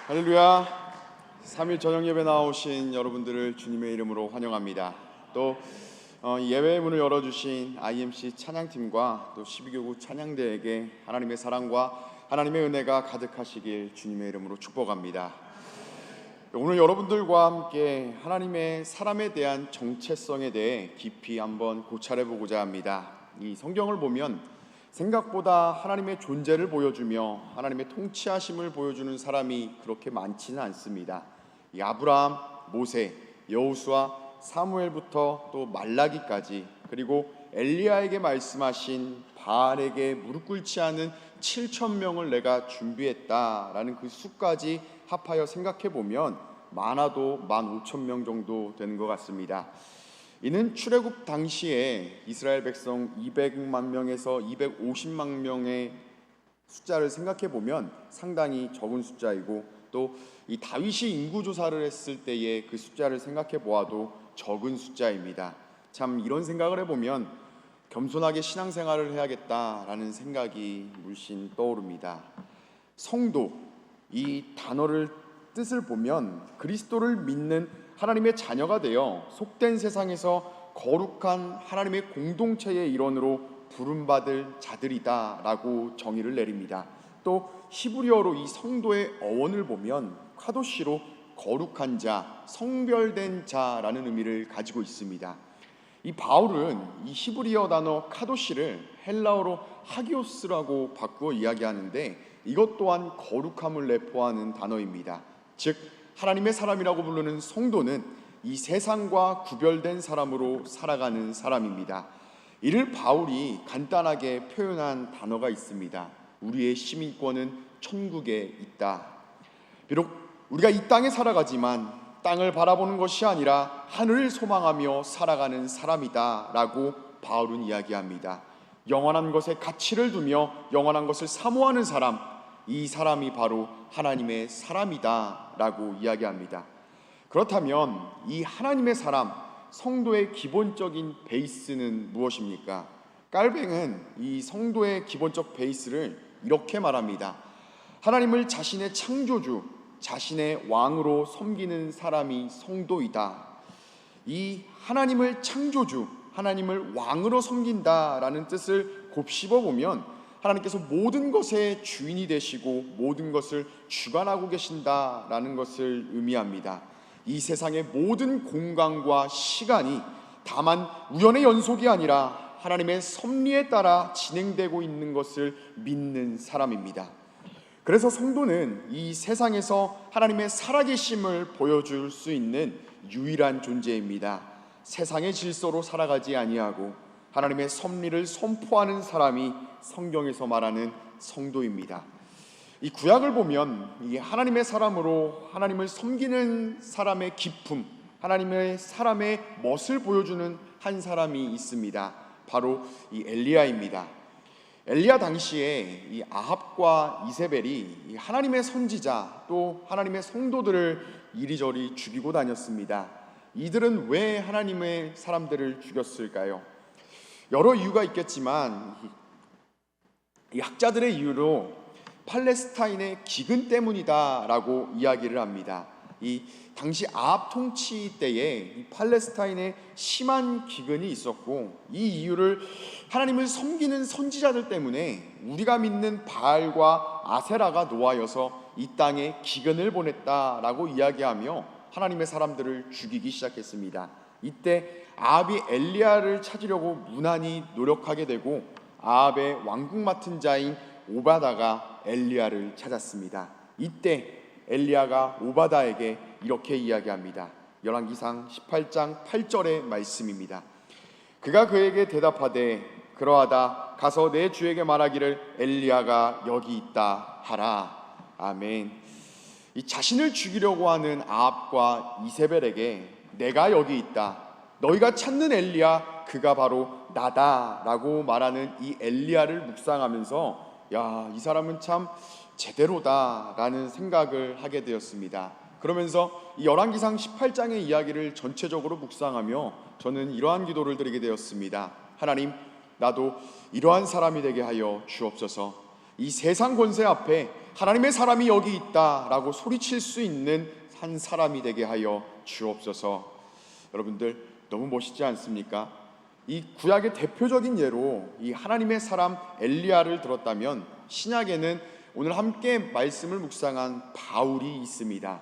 할렐루야. 3일 저녁 예배 나오신 여러분들을 주님의 이름으로 환영합니다. 또 예배의 문을 열어주신 IMC 찬양팀과 또 12교구 찬양대에게 하나님의 사랑과 하나님의 은혜가 가득하시길 주님의 이름으로 축복합니다. 오늘 여러분들과 함께 하나님의 사람에 대한 정체성에 대해 깊이 한번 고찰해보고자 합니다. 이 성경을 보면 생각보다 하나님의 존재를 보여주며 하나님의 통치하심을 보여주는 사람이 그렇게 많지는 않습니다. 이 아브라함, 모세, 여호수아, 사무엘부터 또 말라기까지, 그리고 엘리야에게 말씀하신 바알에게 무릎 꿇지 않은 7,000명을 내가 준비했다라는 그 수까지 합하여 생각해 보면 많아도 15,000명 정도 되는 것 같습니다. 이는 출애굽 당시에 이스라엘 백성 200만 명에서 250만 명의 숫자를 생각해 보면 상당히 적은 숫자이고, 또 이 다윗이 인구 조사를 했을 때의 그 숫자를 생각해 보아도 적은 숫자입니다. 참 이런 생각을 해보면 겸손하게 신앙생활을 해야겠다라는 생각이 물씬 떠오릅니다. 성도, 이 단어를 뜻을 보면 그리스도를 믿는 하나님의 자녀가 되어 속된 세상에서 거룩한 하나님의 공동체의 일원으로 부름받을 자들이다 라고 정의를 내립니다. 또 히브리어로 이 성도의 어원을 보면 카도시로 거룩한 자, 성별된 자라는 의미를 가지고 있습니다. 이 바울은 이 히브리어 단어 카도시를 헬라어로 하기오스라고 바꾸어 이야기하는데, 이것 또한 거룩함을 내포하는 단어입니다. 즉 하나님의 사람이라고 부르는 성도는 이 세상과 구별된 사람으로 살아가는 사람입니다. 이를 바울이 간단하게 표현한 단어가 있습니다. 우리의 시민권은 천국에 있다. 비록 우리가 이 땅에 살아가지만 땅을 바라보는 것이 아니라 하늘을 소망하며 살아가는 사람이다 라고 바울은 이야기합니다. 영원한 것에 가치를 두며 영원한 것을 사모하는 사람, 이 사람이 바로 하나님의 사람이다 라고 이야기합니다. 그렇다면 이 하나님의 사람, 성도의 기본적인 베이스는 무엇입니까? 깔뱅은 이 성도의 기본적 베이스를 이렇게 말합니다. 하나님을 자신의 창조주, 자신의 왕으로 섬기는 사람이 성도이다. 이 하나님을 창조주, 하나님을 왕으로 섬긴다라는 뜻을 곱씹어 보면 하나님께서 모든 것의 주인이 되시고 모든 것을 주관하고 계신다라는 것을 의미합니다. 이 세상의 모든 공간과 시간이 다만 우연의 연속이 아니라 하나님의 섭리에 따라 진행되고 있는 것을 믿는 사람입니다. 그래서 성도는 이 세상에서 하나님의 살아계심을 보여줄 수 있는 유일한 존재입니다. 세상의 질서로 살아가지 아니하고 하나님의 섭리를 선포하는 사람이 성경에서 말하는 성도입니다. 이 구약을 보면 이 하나님의 사람으로 하나님을 섬기는 사람의 기품, 하나님의 사람의 멋을 보여주는 한 사람이 있습니다. 바로 이 엘리야입니다. 엘리야 당시에 이 아합과 이세벨이 이 하나님의 선지자 또 하나님의 성도들을 이리저리 죽이고 다녔습니다. 이들은 왜 하나님의 사람들을 죽였을까요? 여러 이유가 있겠지만 이 학자들의 이유로 팔레스타인의 기근 때문이다라고 이야기를 합니다. 이 당시 아합 통치 때에 이 팔레스타인에 심한 기근이 있었고, 이 이유를 하나님을 섬기는 선지자들 때문에 우리가 믿는 바알과 아세라가 노하여서 이 땅에 기근을 보냈다라고 이야기하며 하나님의 사람들을 죽이기 시작했습니다. 이때 아합이 엘리야를 찾으려고 무난히 노력하게 되고 아합의 왕궁 맡은 자인 오바다가 엘리야를 찾았습니다. 이때 엘리야가 오바다에게 이렇게 이야기합니다. 열왕기상 18장 8절의 말씀입니다. 그가 그에게 대답하되 그러하다 가서 내 주에게 말하기를 엘리야가 여기 있다 하라. 아멘. 이 자신을 죽이려고 하는 아합과 이세벨에게 내가 여기 있다, 너희가 찾는 엘리야 그가 바로 나다라고 말하는 이 엘리야를 묵상하면서 야, 이 사람은 참 제대로다라는 생각을 하게 되었습니다. 그러면서 이 열왕기상 18장의 이야기를 전체적으로 묵상하며 저는 이러한 기도를 드리게 되었습니다. 하나님, 나도 이러한 사람이 되게 하여 주옵소서. 이 세상 권세 앞에 하나님의 사람이 여기 있다라고 소리칠 수 있는 한 사람이 되게 하여 주옵소서. 여러분들 너무 멋있지 않습니까? 이 구약의 대표적인 예로 이 하나님의 사람 엘리야를 들었다면 신약에는 오늘 함께 말씀을 묵상한 바울이 있습니다.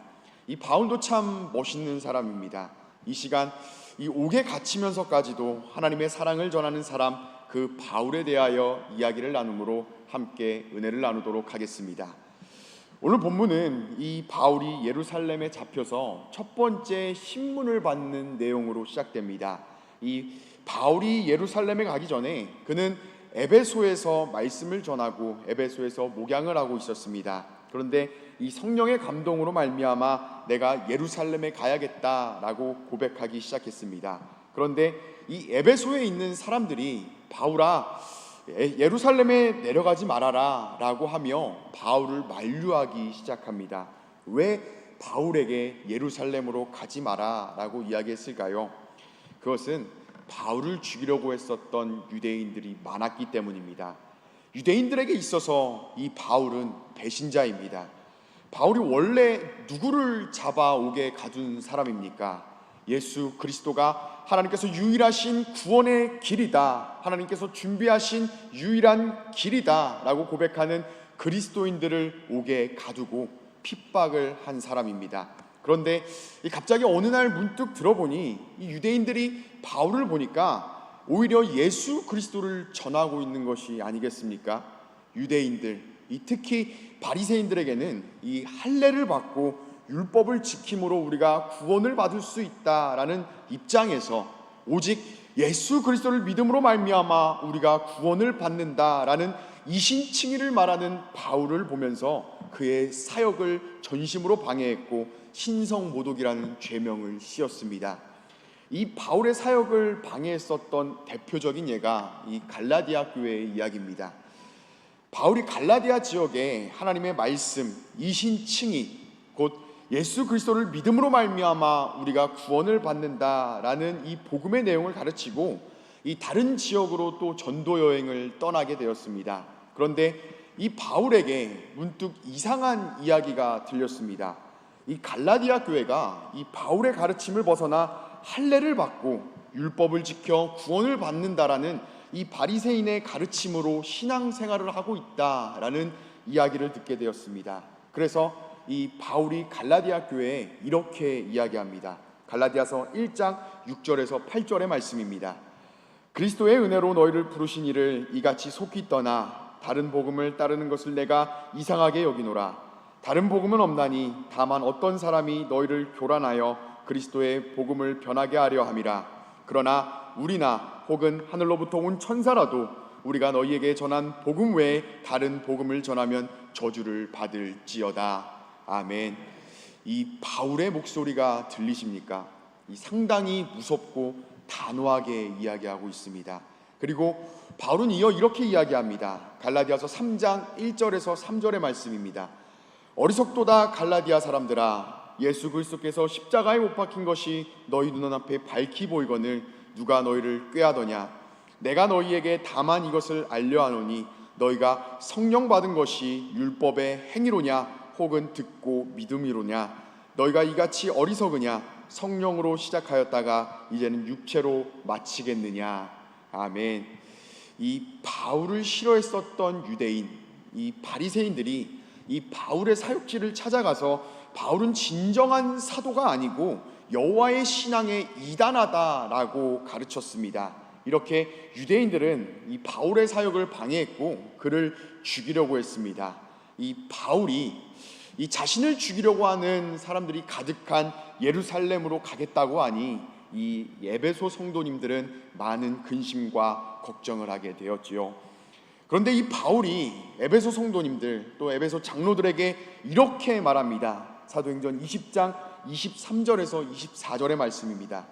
이 바울도 참 멋있는 사람입니다. 이 시간 이 옥에 갇히면서까지도 하나님의 사랑을 전하는 사람, 그 바울에 대하여 이야기를 나누므로 함께 은혜를 나누도록 하겠습니다. 오늘 본문은 이 바울이 예루살렘에 잡혀서 첫 번째 신문을 받는 내용으로 시작됩니다. 이 바울이 예루살렘에 가기 전에 그는 에베소에서 말씀을 전하고 에베소에서 목양을 하고 있었습니다. 그런데 이 성령의 감동으로 말미암아 내가 예루살렘에 가야겠다라고 고백하기 시작했습니다. 그런데 이 에베소에 있는 사람들이 바울아 예루살렘에 내려가지 말아라 라고 하며 바울을 만류하기 시작합니다. 왜 바울에게 예루살렘으로 가지 마라 라고 이야기했을까요? 그것은 바울을 죽이려고 했었던 유대인들이 많았기 때문입니다. 유대인들에게 있어서 이 바울은 배신자입니다. 바울이 원래 누구를 잡아오게 가둔 사람입니까? 예수 그리스도가 하나님께서 유일하신 구원의 길이다, 하나님께서 준비하신 유일한 길이다 라고 고백하는 그리스도인들을 옥에 가두고 핍박을 한 사람입니다. 그런데 갑자기 어느 날 문득 들어보니 이 유대인들이 바울을 보니까 오히려 예수 그리스도를 전하고 있는 것이 아니겠습니까? 유대인들, 특히 바리새인들에게는 이 할례를 받고 율법을 지킴으로 우리가 구원을 받을 수 있다라는 입장에서 오직 예수 그리스도를 믿음으로 말미암아 우리가 구원을 받는다라는 이신칭의를 말하는 바울을 보면서 그의 사역을 전심으로 방해했고 신성모독이라는 죄명을 씌웠습니다. 이 바울의 사역을 방해했었던 대표적인 예가 이 갈라디아 교회의 이야기입니다. 바울이 갈라디아 지역에 하나님의 말씀, 이신칭의, 곧 예수 그리스도를 믿음으로 말미암아 우리가 구원을 받는다라는 이 복음의 내용을 가르치고 이 다른 지역으로 또 전도 여행을 떠나게 되었습니다. 그런데 이 바울에게 문득 이상한 이야기가 들렸습니다. 이 갈라디아 교회가 이 바울의 가르침을 벗어나 할례를 받고 율법을 지켜 구원을 받는다라는 이 바리새인의 가르침으로 신앙생활을 하고 있다라는 이야기를 듣게 되었습니다. 그래서 이 바울이 갈라디아 교회에 이렇게 이야기합니다. 갈라디아서 1장 6절에서 8절의 말씀입니다. 그리스도의 은혜로 너희를 부르신 이를 이같이 속히 떠나 다른 복음을 따르는 것을 내가 이상하게 여기노라. 다른 복음은 없나니 다만 어떤 사람이 너희를 교란하여 그리스도의 복음을 변하게 하려 함이라. 그러나 우리나 혹은 하늘로부터 온 천사라도 우리가 너희에게 전한 복음 외에 다른 복음을 전하면 저주를 받을지어다. 아멘. 이 바울의 목소리가 들리십니까? 이 상당히 무섭고 단호하게 이야기하고 있습니다. 그리고 바울은 이어 이렇게 이야기합니다. 갈라디아서 3장 1절에서 3절의 말씀입니다. 어리석도다 갈라디아 사람들아, 예수 그리스도께서 십자가에 못 박힌 것이 너희 눈앞에 밝히 보이거늘 누가 너희를 꾀하더냐? 내가 너희에게 다만 이것을 알려하노니 너희가 성령 받은 것이 율법의 행위로냐 혹은 듣고 믿음이로냐? 너희가 이같이 어리석으냐? 성령으로 시작하였다가 이제는 육체로 마치겠느냐? 아멘. 이 바울을 싫어했었던 유대인, 이 바리새인들이 이 바울의 사역지를 찾아가서 바울은 진정한 사도가 아니고 여호와의 신앙에 이단하다라고 가르쳤습니다. 이렇게 유대인들은 이 바울의 사역을 방해했고 그를 죽이려고 했습니다. 이 바울이 이 자신을 죽이려고 하는 사람들이 가득한 예루살렘으로 가겠다고 하니 이 에베소 성도님들은 많은 근심과 걱정을 하게 되었지요. 그런데 이 바울이 에베소 성도님들 또 에베소 장로들에게 이렇게 말합니다. 사도행전 20장 23절에서 24절의 말씀입니다.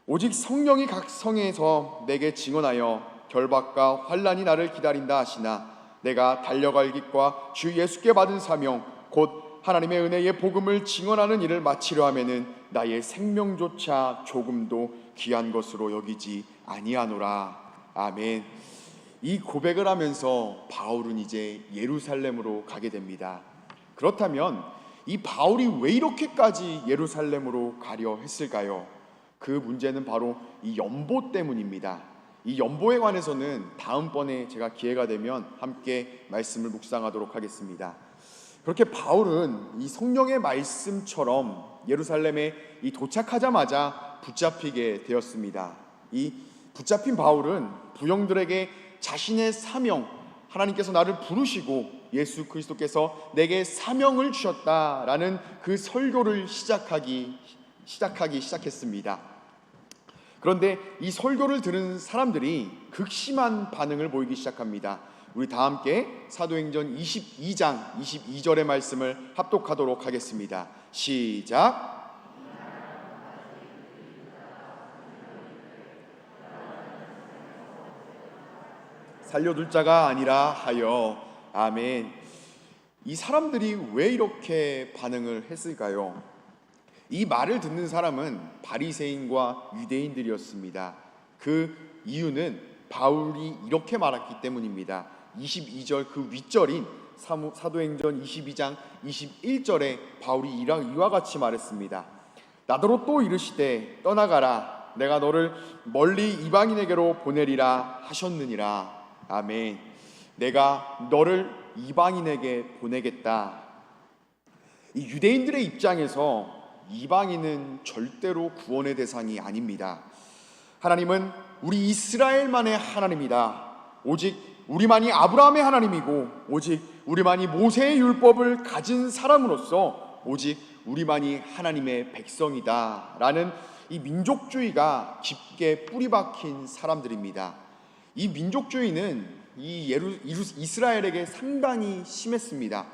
오직 성령이 각 성에서 내게 증언하여 결박과 환난이 나를 기다린다 하시나 내가 달려갈 길과 주 예수께 받은 사명 곧 하나님의 은혜의 복음을 증언하는 일을 마치려 하면은 나의 생명조차 조금도 귀한 것으로 여기지 아니하노라. 아멘. 이 고백을 하면서 바울은 이제 예루살렘으로 가게 됩니다. 그렇다면 이 바울이 왜 이렇게까지 예루살렘으로 가려 했을까요? 그 문제는 바로 이 연보 때문입니다. 이 연보에 관해서는 다음번에 제가 기회가 되면 함께 말씀을 묵상하도록 하겠습니다. 그렇게 바울은 이 성령의 말씀처럼 예루살렘에 이 도착하자마자 붙잡히게 되었습니다. 이 붙잡힌 바울은 부형들에게 자신의 사명, 하나님께서 나를 부르시고 예수 그리스도께서 내게 사명을 주셨다라는 그 설교를 시작했습니다. 그런데 이 설교를 들은 사람들이 극심한 반응을 보이기 시작합니다. 우리 다 함께 사도행전 22장 22절의 말씀을 합독하도록 하겠습니다. 시작. 살려둘 자가 아니라 하여. 아멘. 이 사람들이 왜 이렇게 반응을 했을까요? 이 말을 듣는 사람은 바리새인과 유대인들이었습니다. 그 이유는 바울이 이렇게 말했기 때문입니다. 22절 그 윗절인 사도행전 22장 21절에 바울이 이와 같이 말했습니다. 나더러 또 이르시되 떠나가라 내가 너를 멀리 이방인에게로 보내리라 하셨느니라. 아멘. 내가 너를 이방인에게 보내겠다. 이 유대인들의 입장에서 이방인은 절대로 구원의 대상이 아닙니다. 하나님은 우리 이스라엘만의 하나님이다. 오직 우리만이 아브라함의 하나님이고 오직 우리만이 모세의 율법을 가진 사람으로서 오직 우리만이 하나님의 백성이다 라는 이 민족주의가 깊게 뿌리박힌 사람들입니다. 이 민족주의는 이스라엘에게 상당히 심했습니다.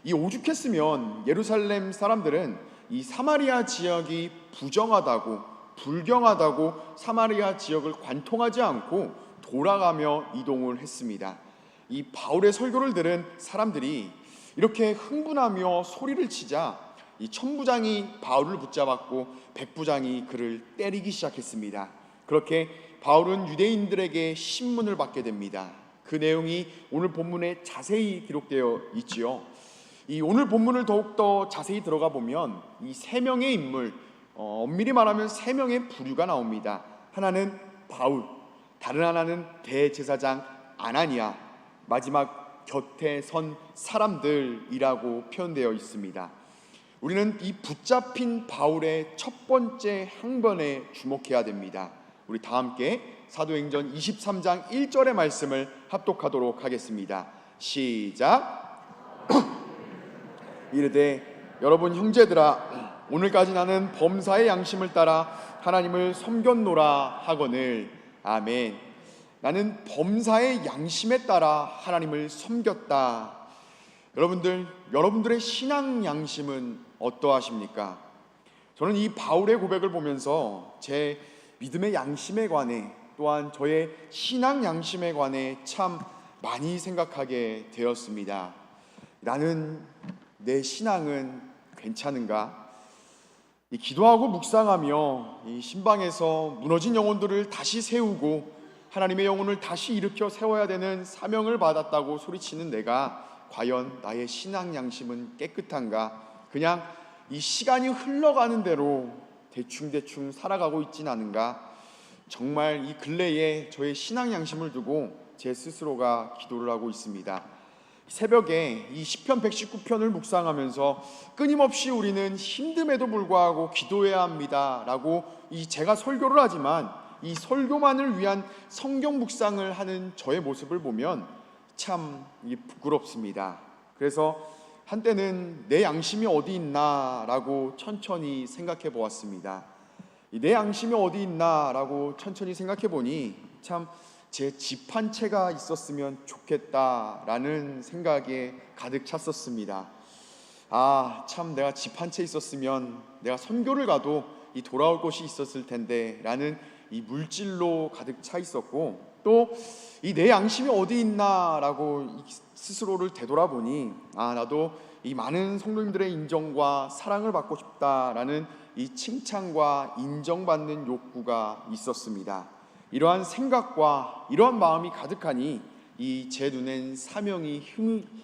이 오죽했으면 예루살렘 사람들은 이 사마리아 지역이 부정하다고 불경하다고 사마리아 지역을 관통하지 않고 돌아가며 이동을 했습니다. 이 바울의 설교를 들은 사람들이 이렇게 흥분하며 소리를 치자 이 천부장이 바울을 붙잡았고 백부장이 그를 때리기 시작했습니다. 그렇게 바울은 유대인들에게 신문을 받게 됩니다. 그 내용이 오늘 본문에 자세히 기록되어 있지요. 이 오늘 본문을 더욱더 자세히 들어가 보면 이 세 명의 인물, 엄밀히 말하면 세 명의 부류가 나옵니다. 하나는 바울, 다른 하나는 대제사장 아나니아, 마지막 곁에 선 사람들이라고 표현되어 있습니다. 우리는 이 붙잡힌 바울의 첫 번째 항변에 주목해야 됩니다. 우리 다 함께 사도행전 23장 1절의 말씀을 합독하도록 하겠습니다. 시작. 이르되 여러분 형제들아 오늘까지 나는 범사의 양심을 따라 하나님을 섬겼노라 하거늘. 아멘. 나는 범사의 양심에 따라 하나님을 섬겼다. 여러분들의 신앙 양심은 어떠하십니까? 저는 이 바울의 고백을 보면서 제 믿음의 양심에 관해 또한 저의 신앙 양심에 관해 참 많이 생각하게 되었습니다. 나는 내 신앙은 괜찮은가? 이 기도하고 묵상하며 이 신방에서 무너진 영혼들을 다시 세우고 하나님의 영혼을 다시 일으켜 세워야 되는 사명을 받았다고 소리치는 내가 과연 나의 신앙 양심은 깨끗한가? 그냥 이 시간이 흘러가는 대로 대충 살아가고 있진 않은가? 정말 이 근래에 저의 신앙 양심을 두고 제 스스로가 기도를 하고 있습니다. 새벽에 이 시편 119편을 묵상하면서 끊임없이 우리는 힘듦에도 불구하고 기도해야 합니다 라고 제가 설교를 하지만 이 설교만을 위한 성경 묵상을 하는 저의 모습을 보면 참 부끄럽습니다. 그래서 한때는 내 양심이 어디 있나 라고 천천히 생각해 보았습니다. 내 양심이 어디 있나 라고 천천히 생각해 보니 참 제 집 한 채가 있었으면 좋겠다라는 생각에 가득 찼었습니다. 참 내가 집 한 채 있었으면 내가 선교를 가도 이 돌아올 곳이 있었을 텐데 라는 이 물질로 가득 차 있었고, 또 이 내 양심이 어디 있나 라고 스스로를 되돌아보니 나도 이 많은 성도님들의 인정과 사랑을 받고 싶다라는 이 칭찬과 인정받는 욕구가 있었습니다. 이러한 생각과 이러한 마음이 가득하니 이 제 눈엔 사명이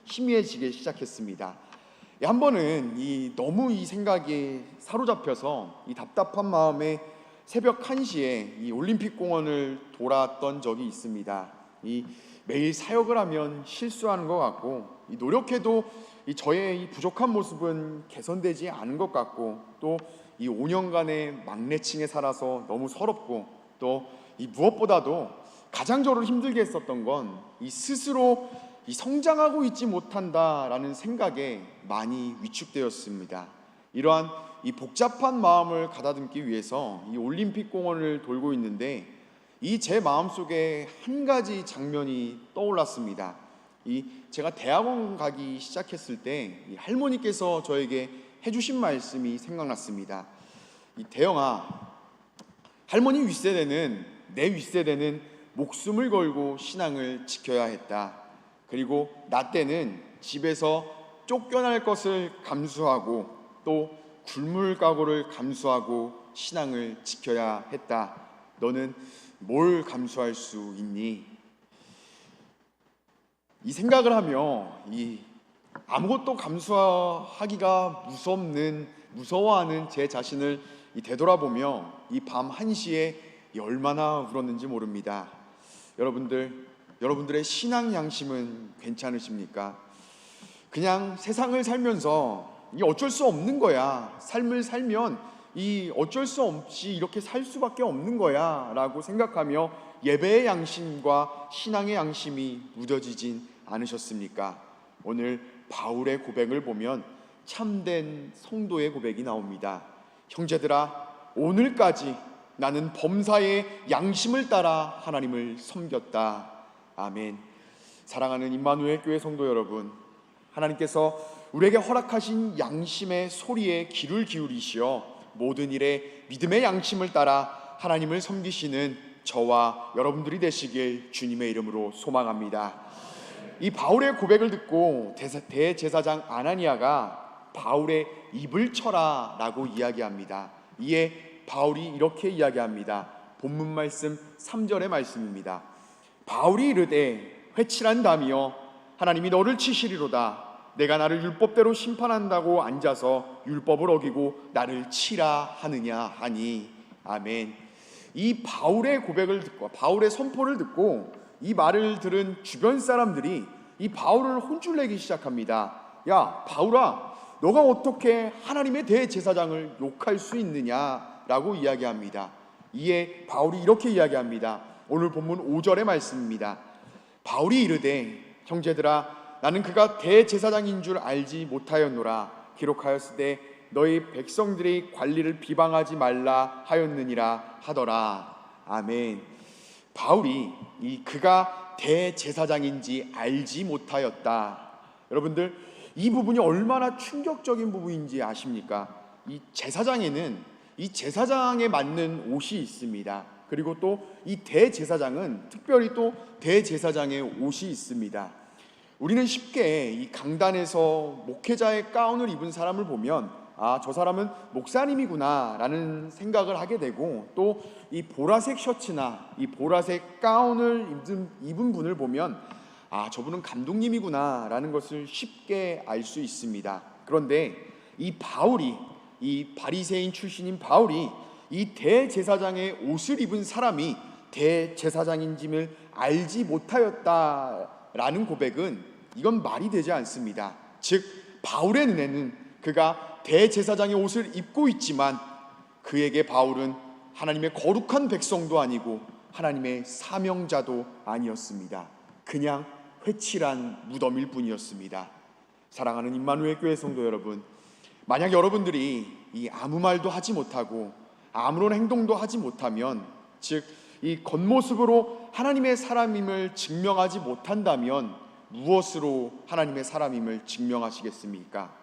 희미해지기 시작했습니다. 한 번은 너무 이 생각에 사로잡혀서 이 답답한 마음에 새벽 1시에 이 올림픽 공원을 돌았던 적이 있습니다. 매일 사역을 하면 실수하는 것 같고, 노력해도 저의 이 부족한 모습은 개선되지 않은 것 같고, 또 이 5년간의 막내층에 살아서 너무 서럽고, 또 이 무엇보다도 가장 저를 힘들게 했었던 건 스스로 성장하고 있지 못한다라는 생각에 많이 위축되었습니다. 이러한 이 복잡한 마음을 가다듬기 위해서 이 올림픽 공원을 돌고 있는데, 제 마음속에 한 가지 장면이 떠올랐습니다. 제가 대학원 가기 시작했을 때 할머니께서 저에게 해주신 말씀이 생각났습니다. 대영아, 할머니 윗세대는, 내 윗세대는 목숨을 걸고 신앙을 지켜야 했다. 그리고 나 때는 집에서 쫓겨날 것을 감수하고 또 굶을 각오를 감수하고 신앙을 지켜야 했다. 너는 뭘 감수할 수 있니? 이 생각을 하며 아무것도 감수하기가 무서워하는 제 자신을 되돌아보며 밤 1시에 얼마나 울었는지 모릅니다. 여러분들의 신앙 양심은 괜찮으십니까? 그냥 세상을 살면서 어쩔 수 없는 거야, 삶을 살면 어쩔 수 없이 이렇게 살 수밖에 없는 거야 라고 생각하며 예배의 양심과 신앙의 양심이 무뎌지진 않으셨습니까? 오늘 바울의 고백을 보면 참된 성도의 고백이 나옵니다. 형제들아, 오늘까지 나는 범사의 양심을 따라 하나님을 섬겼다. 아멘. 사랑하는 임마누엘 교회 성도 여러분, 하나님께서 우리에게 허락하신 양심의 소리에 귀를 기울이시어 모든 일에 믿음의 양심을 따라 하나님을 섬기시는 저와 여러분들이 되시길 주님의 이름으로 소망합니다. 이 바울의 고백을 듣고 대제사장 아나니아가 바울의 입을 쳐라 라고 이야기합니다. 이에 바울이 이렇게 이야기합니다. 본문 말씀 3절의 말씀입니다. 바울이 이르되 회칠한다며 하나님이 너를 치시리로다. 내가 나를 율법대로 심판한다고 앉아서 율법을 어기고 나를 치라 하느냐 하니. 아멘. 이 바울의 고백을 듣고 바울의 선포를 듣고 이 말을 들은 주변 사람들이 이 바울을 혼쭐내기 시작합니다. 야, 바울아, 너가 어떻게 하나님의 대제사장을 욕할 수 있느냐라고 이야기합니다. 이에 바울이 이렇게 이야기합니다. 오늘 본문 5절의 말씀입니다. 바울이 이르되 형제들아, 나는 그가 대제사장인 줄 알지 못하였노라. 기록하였으되 너희 백성들이 관리를 비방하지 말라 하였느니라 하더라. 아멘. 바울이 그가 대제사장인지 알지 못하였다. 여러분들, 이 부분이 얼마나 충격적인 부분인지 아십니까? 이 제사장에는 이 제사장에 맞는 옷이 있습니다. 그리고 또 이 대제사장은 특별히 또 대제사장의 옷이 있습니다. 우리는 쉽게 이 강단에서 목회자의 가운을 입은 사람을 보면 저 사람은 목사님이구나 라는 생각을 하게 되고, 또 이 보라색 셔츠나 이 보라색 가운을 입은 분을 보면 저분은 감독님이구나 라는 것을 쉽게 알 수 있습니다. 그런데 이 바리새인 출신인 바울이 이 대제사장의 옷을 입은 사람이 대제사장인지를 알지 못하였다라는 고백은 이건 말이 되지 않습니다. 즉, 바울의 눈에는 그가 대제사장의 옷을 입고 있지만 그에게 바울은 하나님의 거룩한 백성도 아니고 하나님의 사명자도 아니었습니다. 그냥 회칠한 무덤일 뿐이었습니다. 사랑하는 임마누엘 교회 성도 여러분, 만약 여러분들이 아무 말도 하지 못하고 아무런 행동도 하지 못하면, 즉 이 겉모습으로 하나님의 사람임을 증명하지 못한다면 무엇으로 하나님의 사람임을 증명하시겠습니까?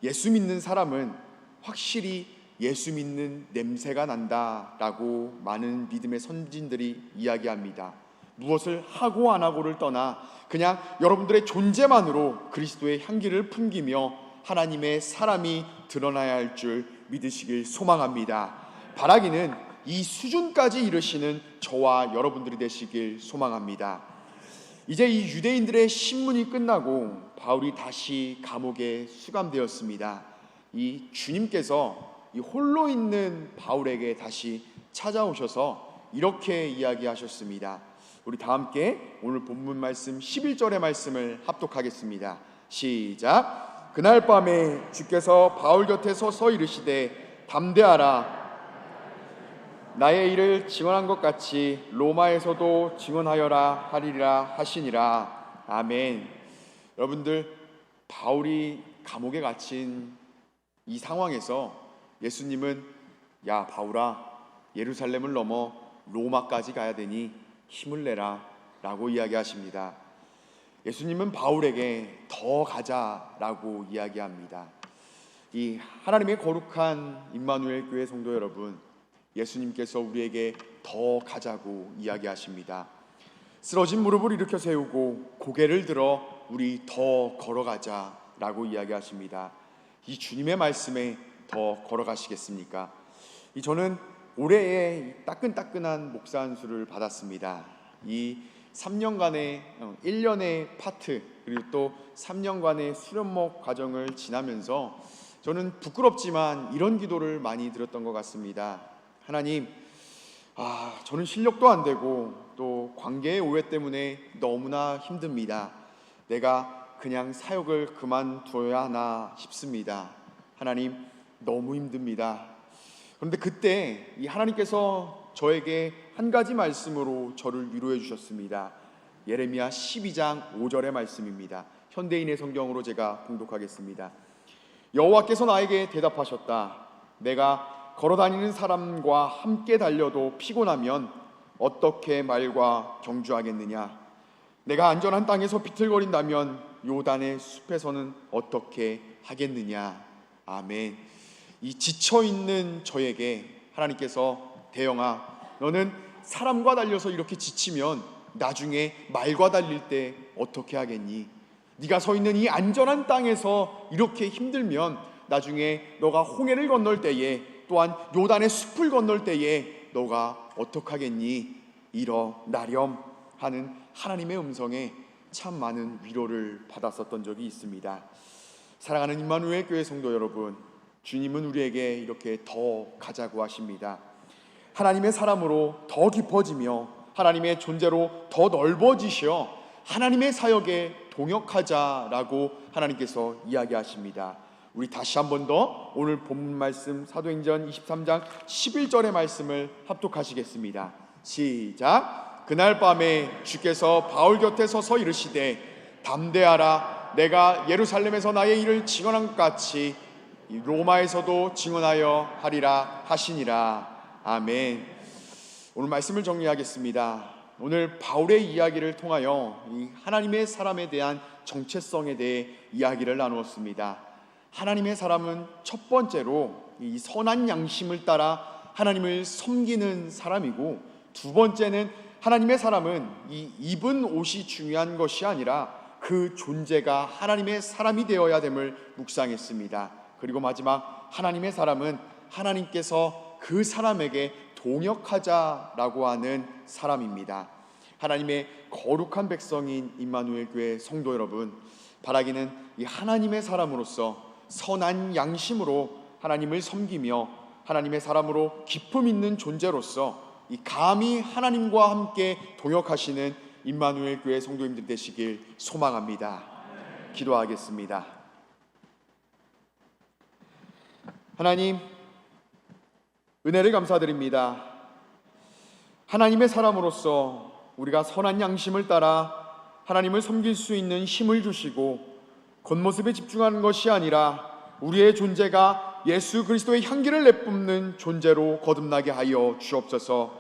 예수 믿는 사람은 확실히 예수 믿는 냄새가 난다라고 많은 믿음의 선진들이 이야기합니다. 무엇을 하고 안 하고를 떠나 그냥 여러분들의 존재만으로 그리스도의 향기를 풍기며 하나님의 사람이 드러나야 할 줄 믿으시길 소망합니다. 바라기는 이 수준까지 이르시는 저와 여러분들이 되시길 소망합니다. 이제 이 유대인들의 신문이 끝나고 바울이 다시 감옥에 수감되었습니다. 이 주님께서 이 홀로 있는 바울에게 다시 찾아오셔서 이렇게 이야기하셨습니다. 우리 다 함께 오늘 본문 말씀 11절의 말씀을 합독하겠습니다. 시작. 그날 밤에 주께서 바울 곁에 서서 이르시되 담대하라, 나의 일을 증언한 것 같이 로마에서도 증언하여라 하리라 하시니라. 아멘. 여러분들, 바울이 감옥에 갇힌 이 상황에서 예수님은 야 바울아, 예루살렘을 넘어 로마까지 가야 되니 힘을 내라 라고 이야기하십니다. 예수님은 바울에게 더 가자라고 이야기합니다. 이 하나님의 거룩한 임마누엘 교회 성도 여러분, 예수님께서 우리에게 더 가자고 이야기하십니다. 쓰러진 무릎을 일으켜 세우고 고개를 들어 우리 더 걸어가자라고 이야기하십니다. 이 주님의 말씀에 더 걸어가시겠습니까? 저는 올해에 따끈따끈한 목사 안수를 받았습니다. 이 3년간의 1년의 파트 그리고 또 3년간의 수련목 과정을 지나면서 저는 부끄럽지만 이런 기도를 많이 드렸던 것 같습니다. 하나님, 저는 실력도 안 되고 또 관계의 오해 때문에 너무나 힘듭니다. 내가 그냥 사역을 그만둬야 하나 싶습니다. 하나님, 너무 힘듭니다. 그런데 그때 이 하나님께서 저에게 한 가지 말씀으로 저를 위로해 주셨습니다. 예레미야 12장 5절의 말씀입니다. 현대인의 성경으로 제가 봉독하겠습니다. 여호와께서 나에게 대답하셨다. 내가 걸어다니는 사람과 함께 달려도 피곤하면 어떻게 말과 경주하겠느냐? 내가 안전한 땅에서 비틀거린다면 요단의 숲에서는 어떻게 하겠느냐? 아멘. 이 지쳐있는 저에게 하나님께서 대영아, 너는 사람과 달려서 이렇게 지치면 나중에 말과 달릴 때 어떻게 하겠니? 네가 서 있는 이 안전한 땅에서 이렇게 힘들면 나중에 너가 홍해를 건널 때에 또한 요단의 숲을 건널 때에 너가 어떡하겠니? 일어나렴 하는 하나님의 음성에 참 많은 위로를 받았었던 적이 있습니다. 사랑하는 임마누엘 교회 성도 여러분, 주님은 우리에게 이렇게 더 가자고 하십니다. 하나님의 사람으로 더 깊어지며 하나님의 존재로 더 넓어지셔 하나님의 사역에 동역하자라고 하나님께서 이야기하십니다. 우리 다시 한 번 더 오늘 본문 말씀 사도행전 23장 11절의 말씀을 합독하시겠습니다. 시작. 그날 밤에 주께서 바울 곁에 서서 이르시되 담대하라, 내가 예루살렘에서 나의 일을 증언한 것 같이 로마에서도 증언하여 하리라 하시니라. 아멘. 오늘 말씀을 정리하겠습니다. 오늘 바울의 이야기를 통하여 이 하나님의 사람에 대한 정체성에 대해 이야기를 나누었습니다. 하나님의 사람은 첫 번째로 이 선한 양심을 따라 하나님을 섬기는 사람이고, 두 번째는 하나님의 사람은 이 입은 옷이 중요한 것이 아니라 그 존재가 하나님의 사람이 되어야 됨을 묵상했습니다. 그리고 마지막, 하나님의 사람은 하나님께서 그 사람에게 동역하자라고 하는 사람입니다. 하나님의 거룩한 백성인 임마누엘 교회 성도 여러분, 바라기는 이 하나님의 사람으로서 선한 양심으로 하나님을 섬기며 하나님의 사람으로 기품 있는 존재로서 이 감히 하나님과 함께 동역하시는 임마누엘 교회 성도님들 되시길 소망합니다. 기도하겠습니다. 하나님, 은혜를 감사드립니다. 하나님의 사람으로서 우리가 선한 양심을 따라 하나님을 섬길 수 있는 힘을 주시고, 겉모습에 집중하는 것이 아니라 우리의 존재가 예수 그리스도의 향기를 내뿜는 존재로 거듭나게 하여 주옵소서.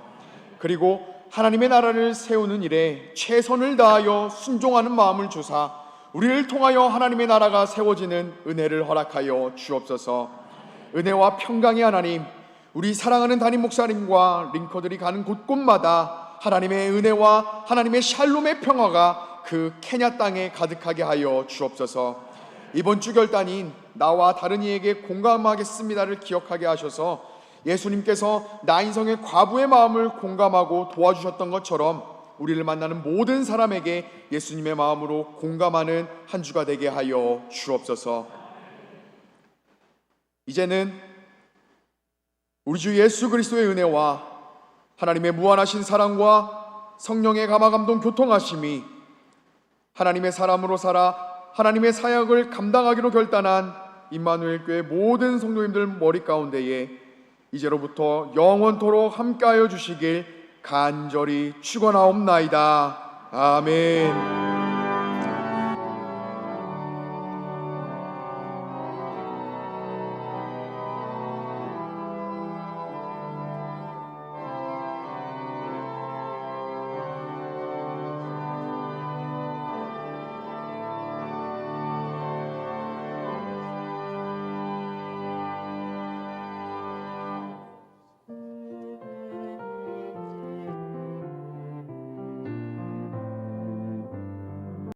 그리고 하나님의 나라를 세우는 일에 최선을 다하여 순종하는 마음을 주사 우리를 통하여 하나님의 나라가 세워지는 은혜를 허락하여 주옵소서. 은혜와 평강의 하나님, 우리 사랑하는 담임 목사님과 링커들이 가는 곳곳마다 하나님의 은혜와 하나님의 샬롬의 평화가 그 케냐 땅에 가득하게 하여 주옵소서. 이번 주 결단인 나와 다른 이에게 공감하겠습니다를 기억하게 하셔서 예수님께서 나인성의 과부의 마음을 공감하고 도와주셨던 것처럼 우리를 만나는 모든 사람에게 예수님의 마음으로 공감하는 한 주가 되게 하여 주옵소서. 이제는 우리 주 예수 그리스도의 은혜와 하나님의 무한하신 사랑과 성령의 감화감동 교통하심이 하나님의 사람으로 살아 하나님의 사역을 감당하기로 결단한 임마누엘 교회 모든 성도님들 머리 가운데에 이제로부터 영원토록 함께하여 주시길 간절히 축원하옵나이다. 아멘.